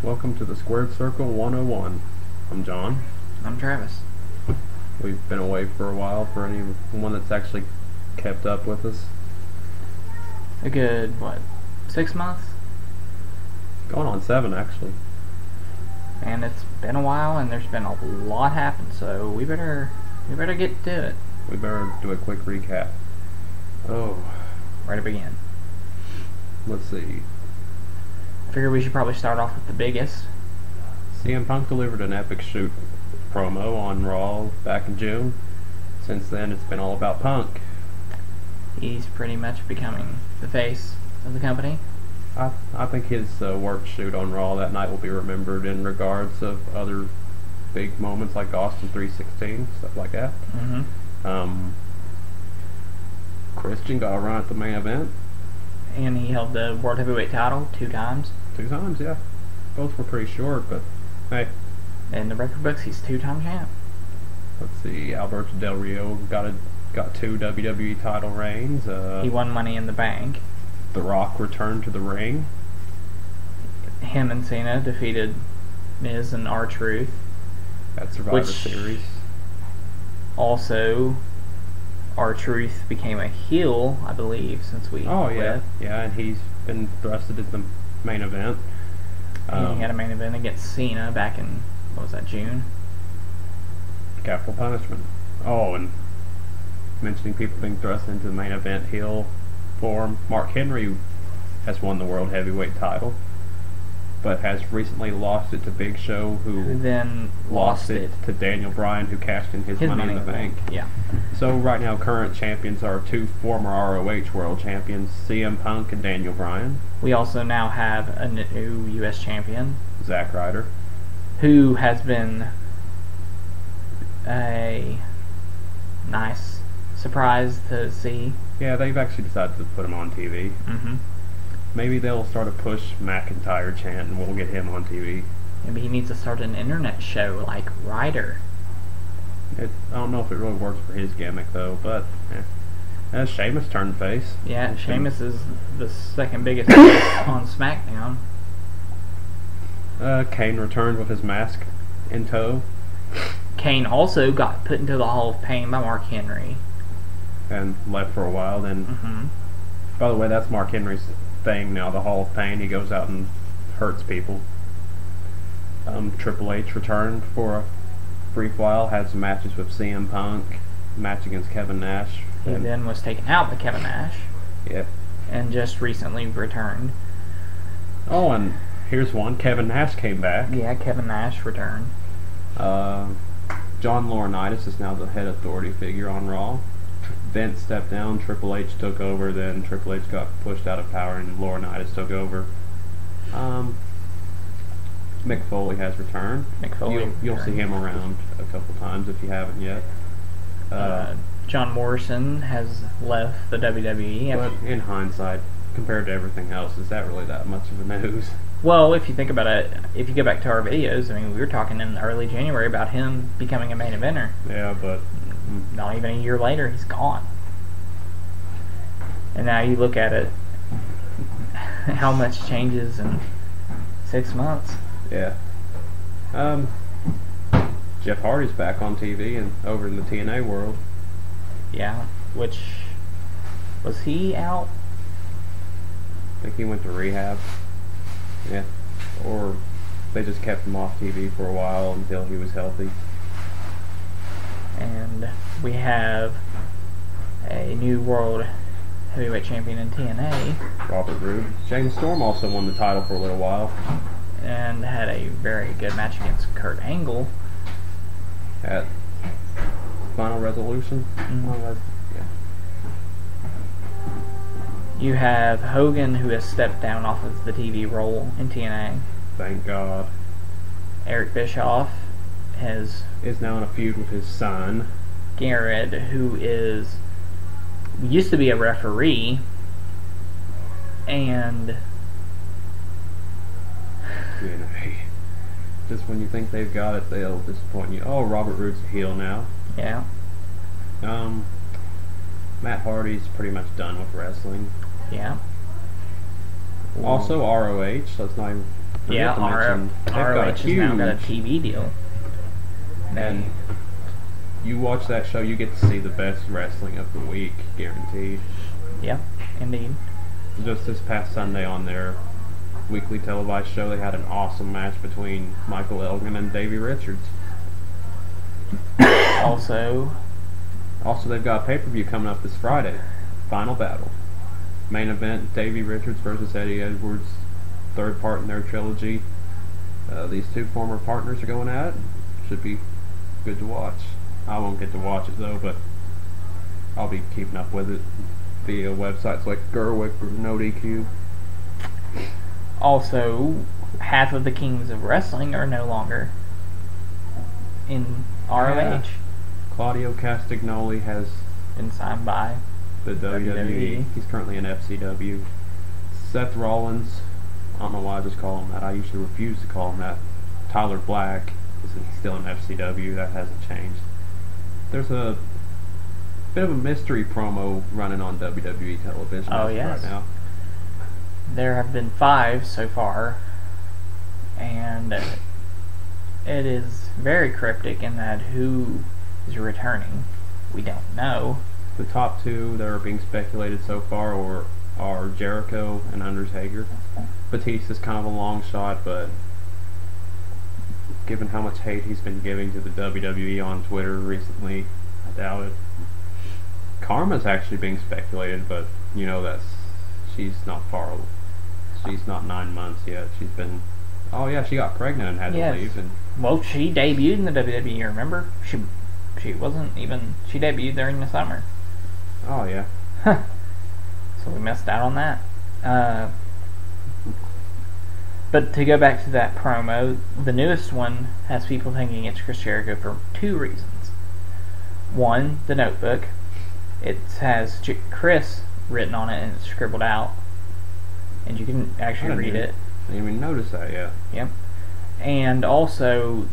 Welcome to the Squared Circle 101. I'm John. I'm Travis. We've been away for a while for anyone that's actually kept up with us. A good, 6 months? Going on 7, actually. And it's been a while, and there's been a lot happen, so we better get to it. We better do a quick recap. Oh, Where to begin? let's see. I figure we should probably start off with the biggest. CM Punk delivered an epic shoot promo on Raw back in June. Since then, it's been all about Punk. He's pretty much becoming the face of the company. I think his work shoot on Raw that night will be remembered in regards of other big moments like Austin 316, stuff like that. Mm-hmm. Christian got a run at the main event. And he held the World Heavyweight title 2 times. 2 times, yeah. Both were pretty short, but hey. In the record books, he's 2-time champ. Let's see, Alberto Del Rio got 2 WWE title reigns. He won Money in the Bank. The Rock returned to the ring. Him and Cena defeated Miz and R-Truth. At Survivor Series. Also, R-Truth became a heel, I believe, since we quit. Yeah, and he's been thrusted into the main event. He had a main event against Cena back in, June? Capital Punishment. Oh, and mentioning people being thrust into the main event heel form, Mark Henry has won the World Heavyweight title, but has recently lost it to Big Show, who then lost it to Daniel Bryan, who cashed in his Money in the Bank. Yeah. So right now, current champions are 2 former ROH World Champions, CM Punk and Daniel Bryan. We also now have a new U.S. champion, Zack Ryder, who has been a nice surprise to see. Yeah, they've actually decided to put him on TV. Mm-hmm. Maybe they'll start a Push McIntyre chant and we'll get him on TV. Maybe he needs to start an internet show like Ryder. I don't know if it really works for his gimmick though, but as Sheamus turned face. Yeah, Sheamus is the second biggest face on SmackDown. Kane returned with his mask in tow. Kane also got put into the Hall of Pain by Mark Henry. And left for a while. Then, Mm-hmm. By the way, that's Mark Henry's thing now, the Hall of Pain. He goes out and hurts people. Triple H returned for a brief while, had some matches with CM Punk, match against Kevin Nash. He then was taken out by Kevin Nash. Yep. And just recently returned. Oh, and here's one. Kevin Nash came back. Yeah, Kevin Nash returned. John Laurinaitis is now the head authority figure on Raw. Vince stepped down, Triple H took over, then Triple H got pushed out of power and Laurinaitis took over. Mick Foley has returned. Mick Foley You'll see him around a couple times if you haven't yet. John Morrison has left the WWE. But in hindsight, compared to everything else, is that really that much of a news? Well, if you think about it, if you go back to our videos, we were talking in early January about him becoming a main eventer. Yeah, but not even a year later, he's gone. And now you look at it, how much changes in 6 months. Yeah. Jeff Hardy's back on TV and over in the TNA world. Yeah, which, was he out? I think he went to rehab. Yeah. Or they just kept him off TV for a while until he was healthy. And we have a new World Heavyweight Champion in TNA. Robert Roode. James Storm also won the title for a little while. And had a very good match against Kurt Angle. At Final Resolution. Mm. Yeah. You have Hogan, who has stepped down off of the TV role in TNA. Thank God. Eric Bischoff is now in a feud with his son. Garrett, who used to be a referee, and just when you think they've got it, they'll disappoint you. Oh, Robert Roode's a heel now. Yeah. Matt Hardy's pretty much done with wrestling. Yeah. Also ROH, let's not even Yeah, to mention, they've got a ROH has now got a huge, TV deal. and you watch that show, you get to see the best wrestling of the week, guaranteed. Yeah, indeed. Just this past Sunday on their weekly televised show, they had an awesome match between Michael Elgin and Davey Richards. Also, They've got a pay-per-view coming up this Friday. Final Battle. Main event, Davey Richards versus Eddie Edwards. Third part in their trilogy. These two former partners are going at it. Should be good to watch. I won't get to watch it though, but I'll be keeping up with it via websites like Gerwick or NoDQ. also, half of the Kings of Wrestling are no longer in ROH. Yeah. Claudio Castagnoli has Been signed by the WWE. He's currently in FCW. Seth Rollins, I don't know why I just call him that. I usually refuse to call him that. Tyler Black is still in FCW. That hasn't changed. There's a bit of a mystery promo running on WWE television Oh, yes. right now. There have been 5 so far, and it is very cryptic in that who is returning, we don't know. The top 2 that are being speculated so far are Jericho and Undertaker. Batista's kind of a long shot, but given how much hate he's been giving to the WWE on Twitter recently, I doubt it. Karma's actually being speculated, but you know she's not 9 months yet. She got pregnant and had Yes. to leave. And Well, she debuted in the WWE, remember? She wasn't even... She debuted during the summer. oh yeah, So we missed out on that. But to go back to that promo, the newest one has people thinking it's Chris Jericho for 2 reasons. One, the notebook. It has Chris written on it and it's scribbled out. And you can actually read it. I didn't even notice that yet. Yep. And also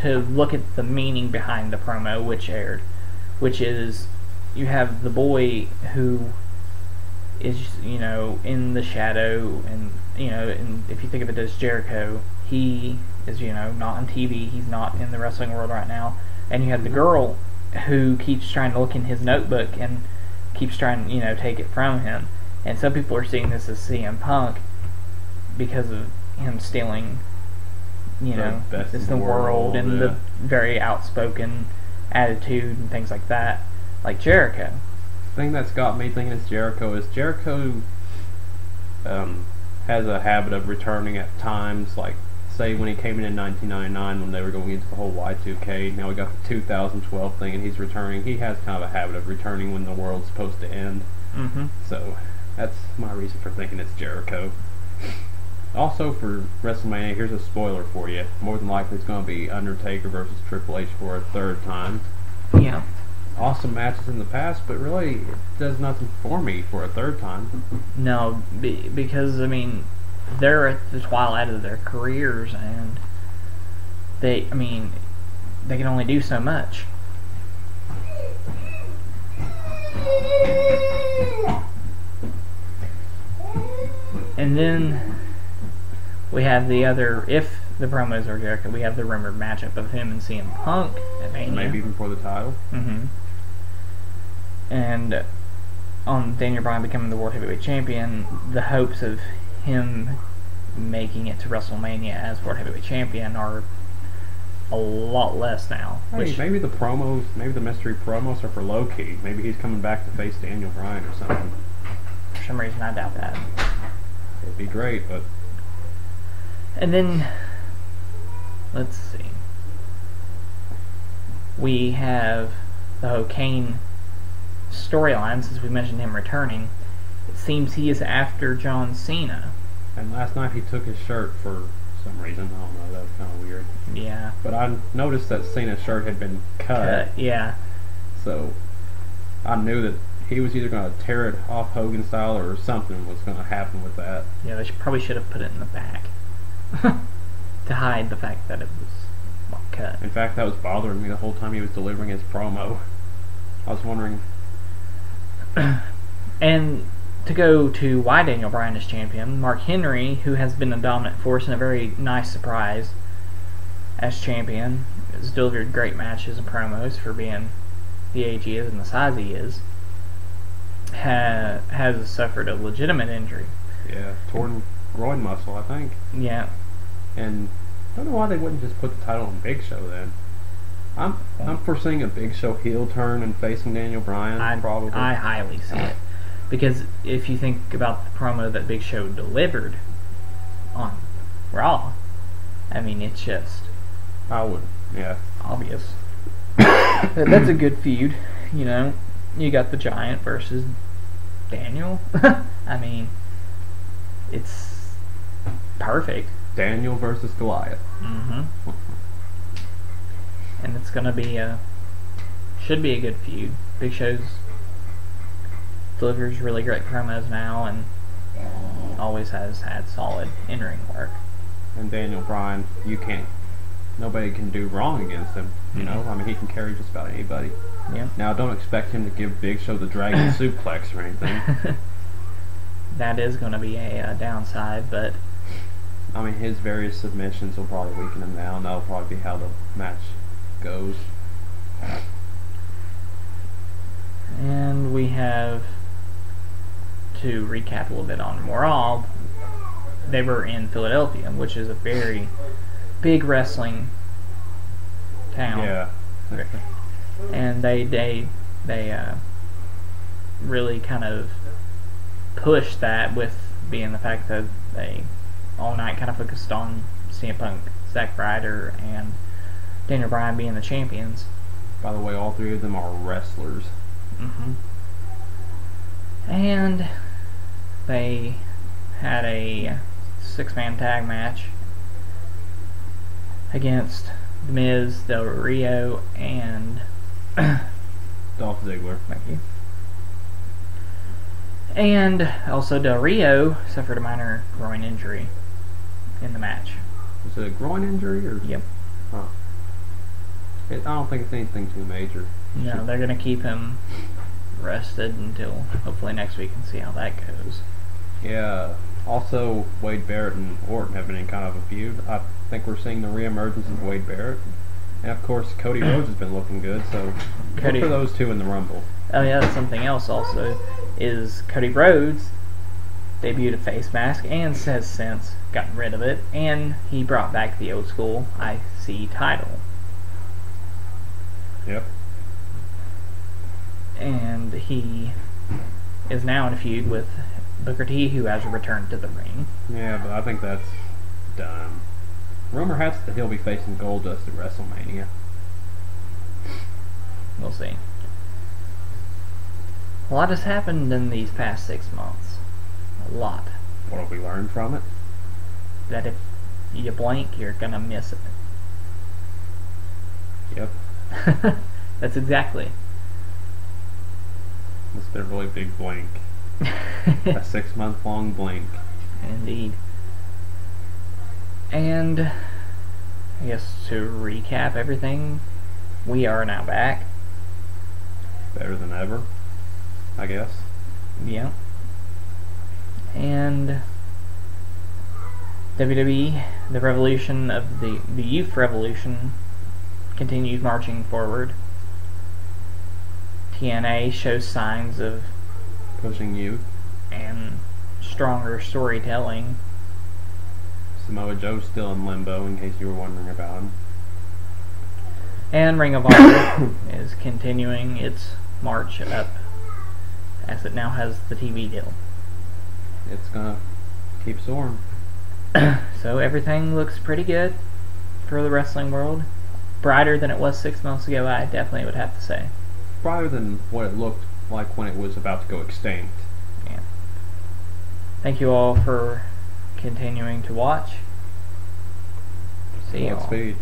to look at the meaning behind the promo which aired, which is you have the boy who is, in the shadow, and and if you think of it as Jericho, he is, not on TV, he's not in the wrestling world right now, and you have the girl who keeps trying to look in his notebook and keeps trying, take it from him. And some people are seeing this as CM Punk because of him stealing, best it's in the the world world, and yeah. the very outspoken attitude and things like that, like Jericho. The thing that's got me thinking it's Jericho is Jericho has a habit of returning at times, like say when he came in 1999 when they were going into the whole Y2K. Now we got the 2012 thing and he's returning. He has kind of a habit of returning when the world's supposed to end. Mm-hmm. So that's my reason for thinking it's Jericho. Also for WrestleMania, here's a spoiler for you. More than likely it's going to be Undertaker versus Triple H for a 3rd time. Yeah. Awesome matches in the past, but really it does nothing for me for a 3rd time. No, because they're at the twilight of their careers, and they can only do so much. And then we have the other, if the promos are Jericho, we have the rumored matchup of him and CM Punk at Mania. Maybe even for the title. Mm-hmm. And on Daniel Bryan becoming the World Heavyweight Champion, the hopes of him making it to WrestleMania as World Heavyweight Champion are a lot less now. Hey, maybe the mystery promos are for low-key. Maybe he's coming back to face Daniel Bryan or something. For some reason, I doubt that. It'd be great, but... And then, let's see. We have the whole Kane storyline, since we mentioned him returning. It seems he is after John Cena. And last night he took his shirt for some reason. I don't know, that was kind of weird. Yeah. But I noticed that Cena's shirt had been cut. Yeah. So I knew that he was either going to tear it off Hogan style or something was going to happen with that. Yeah, they probably should have put it in the back. To hide the fact that it was cut. In fact, that was bothering me the whole time he was delivering his promo. I was wondering... And to go to why Daniel Bryan is champion, Mark Henry, who has been a dominant force and a very nice surprise as champion, has delivered great matches and promos for being the age he is and the size he is, has suffered a legitimate injury. Yeah, torn groin muscle, I think. Yeah. And I don't know why they wouldn't just put the title on Big Show then. I'm foreseeing a Big Show heel turn and facing Daniel Bryan, probably. I highly see it. Because if you think about the promo that Big Show delivered on Raw, I mean, it's just... I would, yeah. Obvious. That's a good feud, you know. You got the Giant versus Daniel. I mean, it's perfect. Daniel versus Goliath. Mm-hmm. And it's gonna be should be a good feud. Big Show's delivers really great promos now and always has had solid in-ring work. And Daniel Bryan, nobody can do wrong against him, you know? I mean, he can carry just about anybody. Yeah. Now, don't expect him to give Big Show the Dragon Suplex or anything. That is going to be a downside, but... I mean, his various submissions will probably weaken him down. That'll probably be how the match goes. And we have to recap a little bit on Raw. They were in Philadelphia, which is a very big wrestling town. Yeah. And they really kind of pushed that with being the fact that they all night kind of focused on CM Punk, Zack Ryder, and Daniel Bryan being the champions. By the way, all three of them are wrestlers. Mm-hmm. And they had a 6-man tag match against The Miz, Del Rio, and Dolph Ziggler. Thank you. And also Del Rio suffered a minor groin injury in the match. Was it a groin injury or? Yep. Huh. I don't think it's anything too major. No, they're gonna keep him rested until hopefully next week and see how that goes. Yeah. Also, Wade Barrett and Orton have been in kind of a feud. I think we're seeing the reemergence of Wade Barrett. And of course, Cody Rhodes has been looking good, so look for those two in the Rumble. Oh yeah, that's something else also, is Cody Rhodes debuted a face mask and has since gotten rid of it, and he brought back the old school IC title. Yep. And he is now in a feud with Booker T, who has returned to the ring. Yeah, but I think that's done. Rumor has it that he'll be facing Goldust at WrestleMania. We'll see. A lot has happened in these past 6 months. A lot. What have we learned from it? That if you blink, you're gonna miss it. Yep. That's exactly. It's been a really big blink. A 6-month-long blink. Indeed. And I guess to recap everything, we are now back. Better than ever, I guess. Yeah. And WWE, the revolution of the youth revolution, continues marching forward. TNA shows signs of Pushing youth. and stronger storytelling. Samoa Joe's still in limbo, in case you were wondering about him. And Ring of Honor is continuing its march up, as it now has the TV deal. It's gonna keep soaring. So everything looks pretty good for the wrestling world. Brighter than it was 6 months ago, I definitely would have to say. Brighter than what it looked like when it was about to go extinct. Yeah. Thank you all for continuing to watch. See you all. Godspeed.